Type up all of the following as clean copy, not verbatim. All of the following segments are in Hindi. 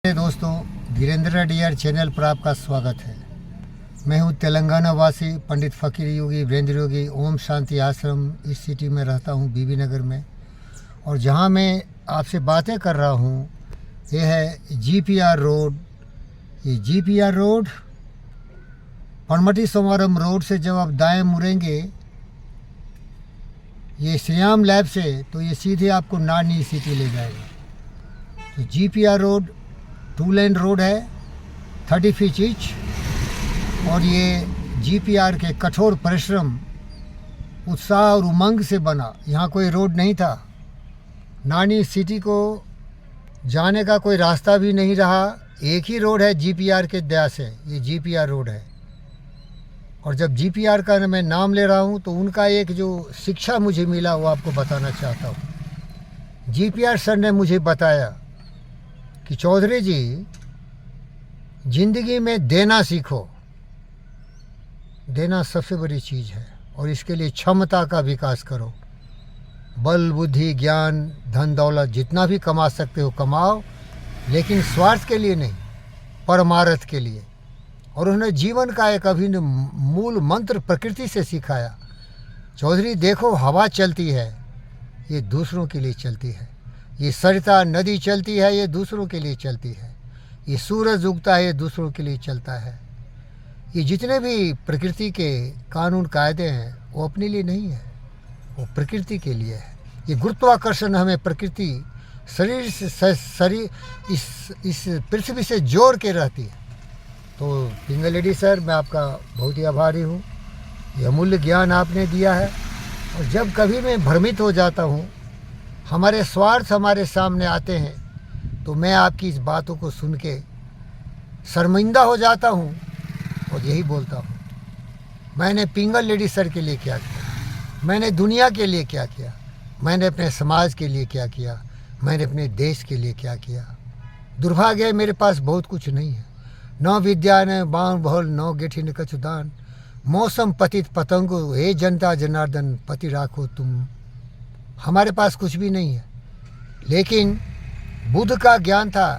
दोस्तों, वीरेंद्र डीआर चैनल पर आपका स्वागत है। मैं हूं तेलंगाना वासी पंडित फ़कीर योगी वीरेंद्र योगी ओम शांति आश्रम इस सिटी में रहता हूं, बीबी नगर में। और जहां मैं आपसे बातें कर रहा हूं ये है जीपीआर रोड। ये जीपीआर रोड परमटी सोमारम रोड से जब आप दाएं मुड़ेंगे ये श्रीराम लैब से, तो ये सीधे आपको नानी सिटी ले जाएगा। तो जीपीआर रोड 2 लेन रोड है, 30 फीट ईच। और ये जीपीआर के कठोर परिश्रम, उत्साह और उमंग से बना। यहाँ कोई रोड नहीं था। नानी सिटी को जाने का कोई रास्ता भी नहीं रहा। एक ही रोड है जीपीआर के दया से, ये जीपीआर रोड है। और जब जीपीआर का मैं नाम ले रहा हूँ तो उनका एक जो शिक्षा मुझे मिला वो आपको बताना चाहता हूँ। जीपीआर सर ने मुझे बताया कि चौधरी जी, ज़िंदगी में देना सीखो। देना सबसे बड़ी चीज़ है और इसके लिए क्षमता का विकास करो। बल बुद्धि ज्ञान धन दौलत जितना भी कमा सकते हो कमाओ, लेकिन स्वार्थ के लिए नहीं, परमार्थ के लिए। और उन्होंने जीवन का एक अभिन्न मूल मंत्र प्रकृति से सिखाया। चौधरी देखो, हवा चलती है ये दूसरों के लिए चलती है, ये सरिता नदी चलती है ये दूसरों के लिए चलती है, ये सूरज उगता है ये दूसरों के लिए चलता है। ये जितने भी प्रकृति के कानून कायदे हैं वो अपने लिए नहीं है, वो प्रकृति के लिए है। ये गुरुत्वाकर्षण हमें प्रकृति शरीर से शरीर इस पृथ्वी से जोड़ के रहती है। तो पिंगल लेडी सर, मैं आपका बहुत ही आभारी हूँ। ये अमूल्य ज्ञान आपने दिया है। और जब कभी मैं भ्रमित हो जाता हूँ, हमारे स्वार्थ हमारे सामने आते हैं, तो मैं आपकी इस बातों को सुन के शर्मिंदा हो जाता हूँ और यही बोलता हूँ, मैंने पिंगल लेडी सर के लिए क्या किया, मैंने दुनिया के लिए क्या किया, मैंने अपने समाज के लिए क्या किया, मैंने अपने देश के लिए क्या किया। दुर्भाग्य है मेरे पास बहुत कुछ नहीं है। न विद्या न बाण बहुल न गेठी न कछुदान, मौसम पतित पतंगो हे जनता जनार्दन पति राखो तुम। हमारे पास कुछ भी नहीं है, लेकिन बुद्ध का ज्ञान था।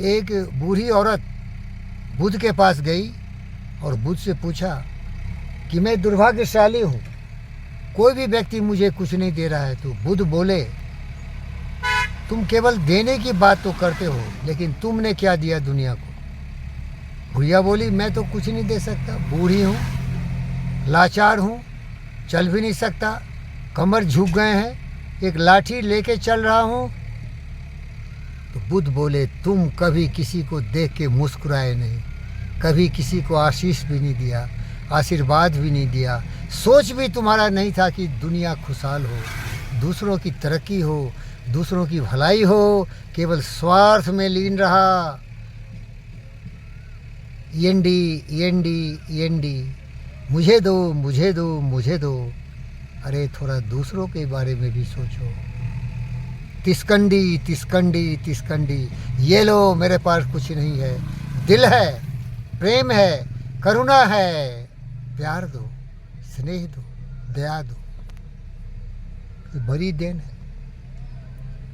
एक बूढ़ी औरत बुद्ध के पास गई और बुद्ध से पूछा कि मैं दुर्भाग्यशाली हूँ, कोई भी व्यक्ति मुझे कुछ नहीं दे रहा है। तो बुद्ध बोले, तुम केवल देने की बात तो करते हो, लेकिन तुमने क्या दिया दुनिया को। बुढ़िया बोली, मैं तो कुछ नहीं दे सकता, बूढ़ी हूँ, लाचार हूँ, चल भी नहीं सकता, कमर झुक गए हैं, एक लाठी लेके चल रहा हूँ। तो बुद्ध बोले, तुम कभी किसी को देख के मुस्कुराए नहीं, कभी किसी को आशीष भी नहीं दिया, आशीर्वाद भी नहीं दिया। सोच भी तुम्हारा नहीं था कि दुनिया खुशहाल हो, दूसरों की तरक्की हो, दूसरों की भलाई हो, केवल स्वार्थ में लीन रहा। एंडी एंडी एंडी, मुझे दो मुझे दो मुझे दो। अरे थोड़ा दूसरों के बारे में भी सोचो। तिसकंडी तिसकंडी तिसकंडी, ये लो मेरे पास कुछ नहीं है, दिल है, प्रेम है, करुणा है, प्यार दो, स्नेह दो, दया दो। ये बड़ी देन है।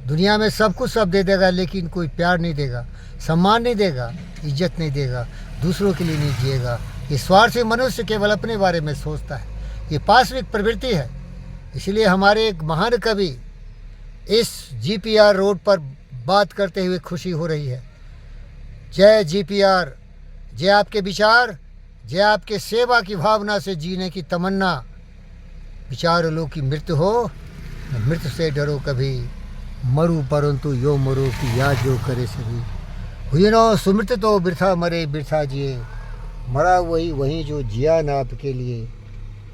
दुनिया में सब कुछ सब दे देगा, लेकिन कोई प्यार नहीं देगा, सम्मान नहीं देगा, इज्जत नहीं देगा, दूसरों के लिए नहीं जिएगा। ये स्वार्थी मनुष्य केवल अपने बारे में सोचता है। ये पाश्विक प्रवृत्ति है। इसलिए हमारे एक महान कवि इस जीपीआर रोड पर बात करते हुए खुशी हो रही है। जय जीपीआर, जय आपके विचार, जय आपके सेवा की भावना से जीने की तमन्ना। विचार लो कि मृत्यु हो, मृत्यु से डरो कभी, मरु परंतु यो मरो कि याद जो करे सभी। हुई न सुमृत तो वृथा मरे वृथा जिए, मरा वही वहीं जो जिया न आपके लिए।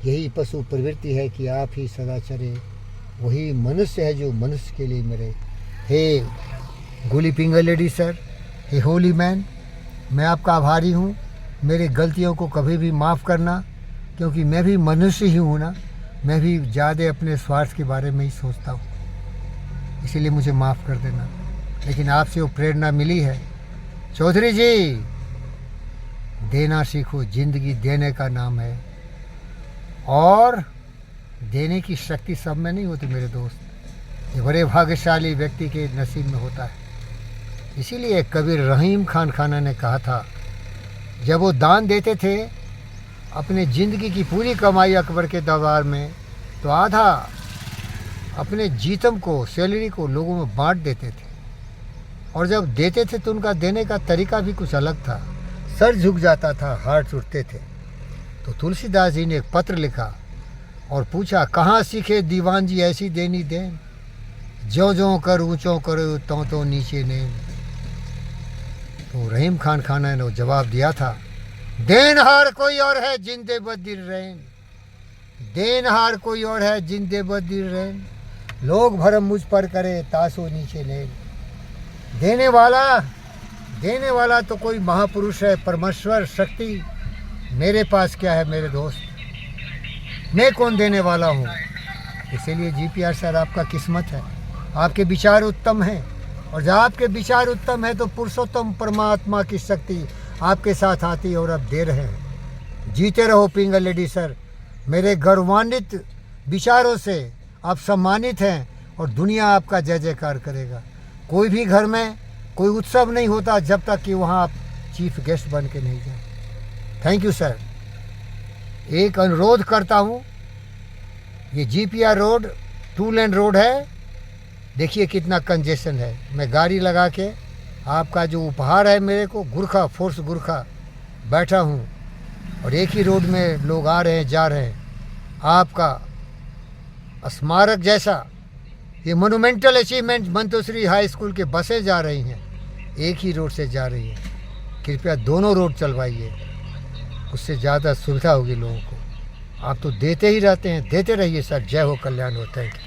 यही पशु प्रवृत्ति है कि आप ही सदा चरे, वही मनुष्य है जो मनुष्य के लिए मरे। हे गोली पिंगल लेडी सर, हे होली मैन, मैं आपका आभारी हूँ। मेरे गलतियों को कभी भी माफ़ करना, क्योंकि मैं भी मनुष्य ही हूँ ना। मैं भी ज़्यादा अपने स्वार्थ के बारे में ही सोचता हूँ, इसीलिए मुझे माफ़ कर देना। लेकिन आपसे वो प्रेरणा मिली है। चौधरी जी, देना सीखो, ज़िंदगी देने का नाम है। और देने की शक्ति सब में नहीं होती मेरे दोस्त, ये बड़े भाग्यशाली व्यक्ति के नसीब में होता है। इसीलिए कबीर रहीम खान खाना ने कहा था, जब वो दान देते थे अपने ज़िंदगी की पूरी कमाई अकबर के दरबार में, तो आधा अपने जीतम को, सैलरी को लोगों में बांट देते थे। और जब देते थे तो उनका देने का तरीका भी कुछ अलग था। सर झुक जाता था, हाथ उठते थे। तो तुलसीदास जी ने एक पत्र लिखा और पूछा, कहाँ सीखे दीवान जी ऐसी देनी देन, ज्यों ज्यों कर ऊँचों करो त्यों त्यों नीचे नेन। तो रहीम खान खाना ने जवाब दिया था, देनहार कोई और है जिंदे बदिर रैन, देनहार कोई और है जिंदे बदिर रैन, लोग भरम मुझ पर करे तासो नीचे लेन। देने वाला तो कोई महापुरुष है, परमेश्वर शक्ति। मेरे पास क्या है मेरे दोस्त, मैं कौन देने वाला हूँ। इसीलिए जीपीआर सर आपका किस्मत है, आपके विचार उत्तम हैं, और जब आपके विचार उत्तम है तो पुरुषोत्तम परमात्मा की शक्ति आपके साथ आती और अब दे रहे हैं। जीते रहो पिंगल लेडी सर, मेरे गौरवान्वित विचारों से आप सम्मानित हैं और दुनिया आपका जय जयकार करेगा। कोई भी घर में कोई उत्सव नहीं होता जब तक कि वहाँ आप चीफ गेस्ट बन के नहीं जाए। Thank you sir. एक अनुरोध करता हूँ, ये जीपीआर रोड 2 लेन रोड है, देखिए कितना कंजेशन है। मैं गाड़ी लगा के आपका जो उपहार है मेरे को, गुरखा फोर्स गुरखा बैठा हूँ, और एक ही रोड में लोग आ रहे हैं जा रहे हैं। आपका स्मारक जैसा ये मोनूमेंटल अचीवमेंट मंतोश्री हाई स्कूल के बसें जा रही हैं, एक ही रोड से जा रही हैं। कृपया दोनों रोड चलवाइए, उससे ज़्यादा सुविधा होगी लोगों को। आप तो देते ही रहते हैं, देते रहिए सर। जय हो, कल्याण हो। Thank you.